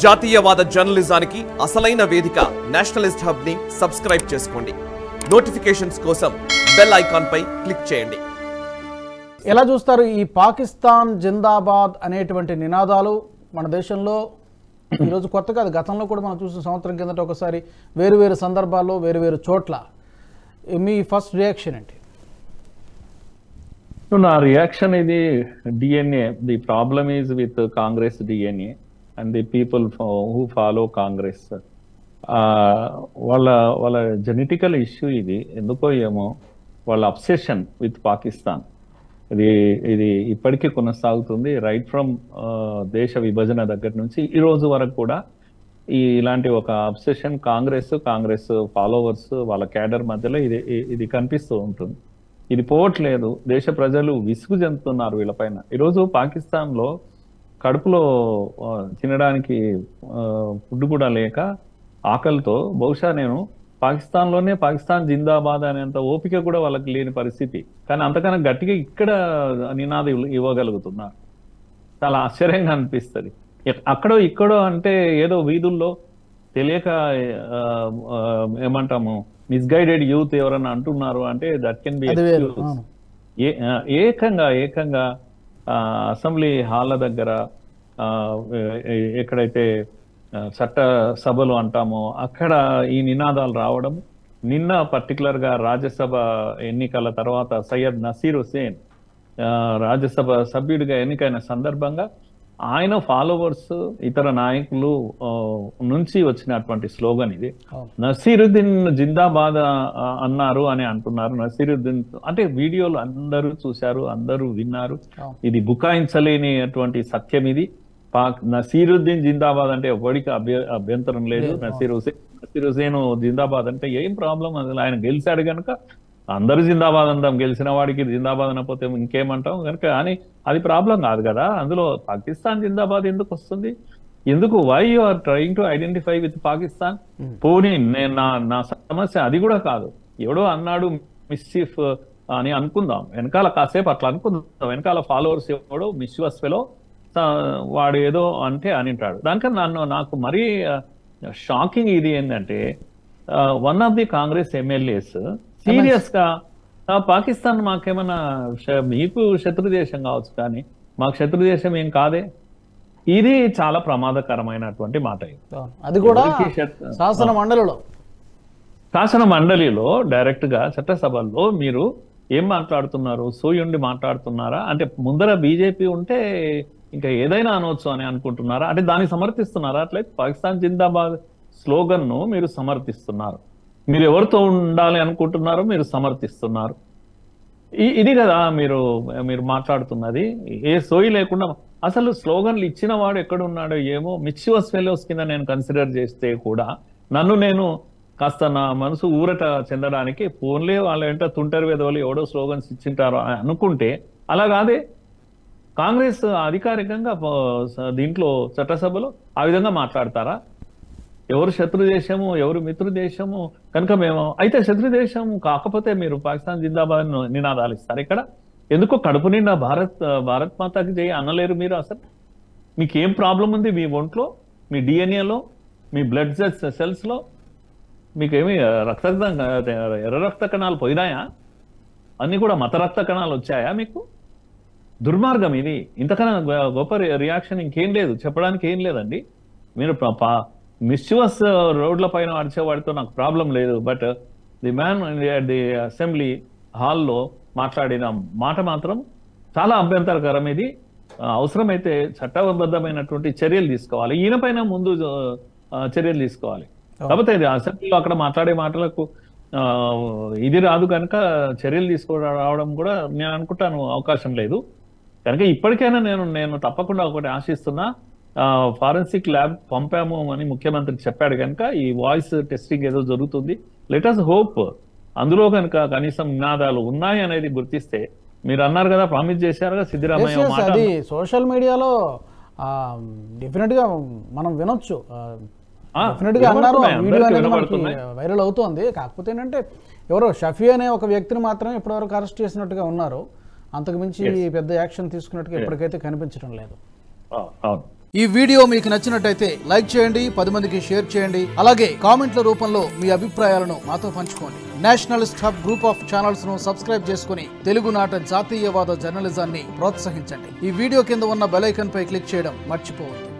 జాతీయవాద జర్నలిజానికి అసలైన వేదిక నేషనలిస్ట్ హబ్ ని సబ్స్క్రైబ్ చేసుకోండి. నోటిఫికేషన్స్ కోసం బెల్ ఐకాన్ పై క్లిక్ చేయండి. ఎలా చూస్తారు ఈ పాకిస్తాన్ జిందాబాద్ అనేటువంటి నినాదాలు మన దేశంలో ఈరోజు కొత్త కాదు, గతంలో కూడా మనం చూసిన సంవత్సరం కిందట ఒకసారి వేరు సందర్భాల్లో వేరు చోట్ల. మీ ఫస్ట్ రియాక్షన్ ఏంటి? నా రియాక్షన్ ఇది DNA. The problem is with Congress DNA and the people who follow Congress. వాళ్ళ జెనెటికల్ ఇష్యూ ఇది. ఎందుకో ఏమో వాళ్ళ అబ్సెషన్ విత్ పాకిస్తాన్ ఇది ఇప్పటికీ కొనసాగుతుంది. రైట్ ఫ్రమ్ దేశ విభజన దగ్గర నుంచి ఈ రోజు వరకు కూడా ఇలాంటి ఒక అబ్సెషన్ కాంగ్రెస్ ఫాలోవర్స్ వాళ్ళ క్యాడర్ మధ్యలో ఇది కనిపిస్తూ ఉంటుంది. ఇది పోవట్లేదు. దేశ ప్రజలు విసుగు చెందుతున్నారు వీళ్ళపైన. ఈరోజు పాకిస్తాన్లో కడుపులో తినడానికి ఫుడ్ కూడా లేక ఆకలితో బహుశా నేను పాకిస్తాన్లోనే పాకిస్తాన్ జిందాబాద్ అనేంత ఓపిక కూడా వాళ్ళకి లేని పరిస్థితి. కానీ అంతకన్నా గట్టిగా ఇక్కడ నినాదం ఇవ్వగలుగుతున్నారు. చాలా ఆశ్చర్యంగా అనిపిస్తుంది. అక్కడో ఇక్కడో అంటే ఏదో వీధుల్లో తెలియక ఏమంటాము మిస్గైడెడ్ యూత్ ఎవరన్నా అంటున్నారు అంటే దట్ కెన్ బి ఎక్స్క్యూజ్. ఏకంగా అసెంబ్లీ హాల్ల దగ్గర ఎక్కడైతే చట్ట సభలు అంటామో అక్కడ ఈ నినాదాలు రావడం. నిన్న పర్టికులర్ గా రాజ్యసభ ఎన్నికల తర్వాత సయ్యద్ నసీర్ హుసేన్ రాజ్యసభ సభ్యుడిగా ఎన్నికైన సందర్భంగా ఆయన ఫాలోవర్స్ ఇతర నాయకులు నుంచి వచ్చినటువంటి స్లోగన్ ఇది. నసీరుద్దీన్ జిందాబాద్ అన్నారు అని అంటున్నారు. నసీరుద్దీన్ అంటే వీడియోలు అందరూ చూశారు, అందరూ విన్నారు. ఇది బుకాయించలేనిటువంటి సత్యం ఇది. నసీరుద్దీన్ జిందాబాద్ అంటే ఎవరికి అభ్యంతరం లేదు. నసీర్ హుసేన్ జిందాబాద్ అంటే ఏం ప్రాబ్లం? అసలు ఆయన గెలిచాడు కనుక అందరూ జిందాబాద్ అంటాం. గెలిచిన వాడికి జిందాబాద్ అనకపోతే ఇంకేమంటాం కనుక. అని అది ప్రాబ్లం కాదు కదా. అందులో పాకిస్తాన్ జిందాబాద్ ఎందుకు వస్తుంది? ఎందుకు? Why you are trying to identify with Pakistan? పోనీ నా సమస్య అది కూడా కాదు. ఎవడో అన్నాడు మిస్చీఫ్ అని అనుకుందాం, వెనకాల కాసేపు అట్లా అనుకుందాం. వెనకాల ఫాలోవర్స్ ఎవడో మిస్చివస్ ఫెలో వాడు ఏదో అంటే అనింటాడు. దానికన్నా నాకు మరీ షాకింగ్ ఇది ఏంటంటే one of the Congress MLAs serious గా పాకిస్తాన్ మాకేమన్నా మీకు శత్రు దేశం కావచ్చు కానీ మాకు శత్రు దేశం ఏం కాదే. ఇది చాలా ప్రమాదకరమైనటువంటి మాట. అది కూడా శాసన మండలిలో డైరెక్ట్ గా చట్టసభల్లో మీరు ఏం మాట్లాడుతున్నారు? సోయుండి మాట్లాడుతున్నారా? అంటే ముందర బీజేపీ ఉంటే ఇంకా ఏదైనా అనవచ్చు అని అనుకుంటున్నారా? అంటే దాన్ని సమర్థిస్తున్నారా? అట్లయితే పాకిస్తాన్ జిందాబాద్ స్లోగన్ ను మీరు సమర్థిస్తున్నారు. మీరు ఎవరితో ఉండాలి అనుకుంటున్నారో మీరు సమర్థిస్తున్నారు. ఇది కదా మీరు మాట్లాడుతున్నది. ఏ సోయి లేకుండా అసలు స్లోగన్లు ఇచ్చిన వాడు ఎక్కడ ఉన్నాడో ఏమో. మిస్చివస్ ఫెలోస్ కింద నేను కన్సిడర్ చేస్తే కూడా నేను కాస్త నా మనసు ఊరట చెందడానికి ఫోన్లే వాళ్ళ వెంట తుంటరి వెదవలు ఎవడో స్లోగన్స్ ఇచ్చింటారో అని అనుకుంటే అలా కాదే. కాంగ్రెస్ అధికారికంగా దీంట్లో చట్టసభలో ఆ విధంగా మాట్లాడతారా? ఎవరు శత్రు దేశము, ఎవరు మిత్రు దేశము కనుక మేము అయితే శత్రు దేశం కాకపోతే మీరు పాకిస్తాన్ జిందాబాద్ నినాదాలు ఇస్తారు. ఇక్కడ ఎందుకో కడుపు నిండా భారత్ మాతాకి జై అనలేరు మీరు. అసలు మీకేం ప్రాబ్లం ఉంది మీ ఒంట్లో, మీ డిఎన్ఏలో, మీ బ్లడ్ సెల్స్ లో? మీకేమి ఎర్ర రక్త కణాలు పోయినాయా? అన్ని కూడా మత రక్త కణాలు వచ్చాయా మీకు? దుర్మార్గం ఇది. ఇంతకన్నా గొప్ప రియాక్షన్ ఇంకేం లేదు, చెప్పడానికి ఏం లేదండి. మీరు మిస్చివస్ రోడ్ల పైన అడిచేవాడితో నాకు ప్రాబ్లం లేదు. But the man at the assembly హాల్లో మాట్లాడిన మాట మాత్రం చాలా అభ్యంతరకరం. ఇది అవసరమైతే చట్టబద్ధమైనటువంటి చర్యలు తీసుకోవాలి. ఈయన పైన ముందు చర్యలు తీసుకోవాలి. కాకపోతే ఇది అసెంబ్లీలో అక్కడ మాట్లాడే మాటలకు ఇది రాదు కనుక చర్యలు తీసుకురావడం కూడా నేను అనుకుంటాను అవకాశం లేదు. కనుక ఇప్పటికైనా నేను తప్పకుండా ఒకటి ఆశిస్తున్నా. ఫారెన్సిక్ ల్యాబ్ పంపాము అని ముఖ్యమంత్రి చెప్పాడు కనుక ఈ వాయిస్ టెస్టింగ్ ఏదో జరుగుతుంది. లెట్ us హోప్ అందులో కనుక కనీసం నినాదాలు ఉన్నాయి అనేది గుర్తిస్తే. మీరు అన్నారు కదా, ప్రామిస్ చేశారు కదా సిద్దిరామయ్య. అది సోషల్ మీడియాలో డెఫినెట్ గా మనం వినొచ్చు. డెఫినెట్ గా అన్నారు, వీడియో అనేది వైరల్ అవుతోంది. కాకపోతే ఏంటంటే ఎవరో షఫీ అనే ఒక వ్యక్తిని మాత్రమే ఇప్పటివరకు అరెస్ట్ చేసినట్టుగా ఉన్నారు. అంతకు మించి పెద్ద యాక్షన్ తీసుకున్నట్టుగా ఎప్పటికైతే కనిపించడం లేదు. ఈ వీడియో మీకు నచ్చినట్టయితే లైక్ చేయండి, 10 మందికి షేర్ చేయండి. అలాగే కామెంట్ల రూపంలో మీ అభిప్రాయాలను మాతో పంచుకోండి. Nationalist hub group of channels ను సబ్స్క్రైబ్ చేసుకుని తెలుగునాట జాతీయవాద జర్నలిజాన్ని ప్రోత్సహించండి. ఈ వీడియో కింద ఉన్న బెల్ ఐకాన్ పై క్లిక్ చేయడం మర్చిపోవద్దు.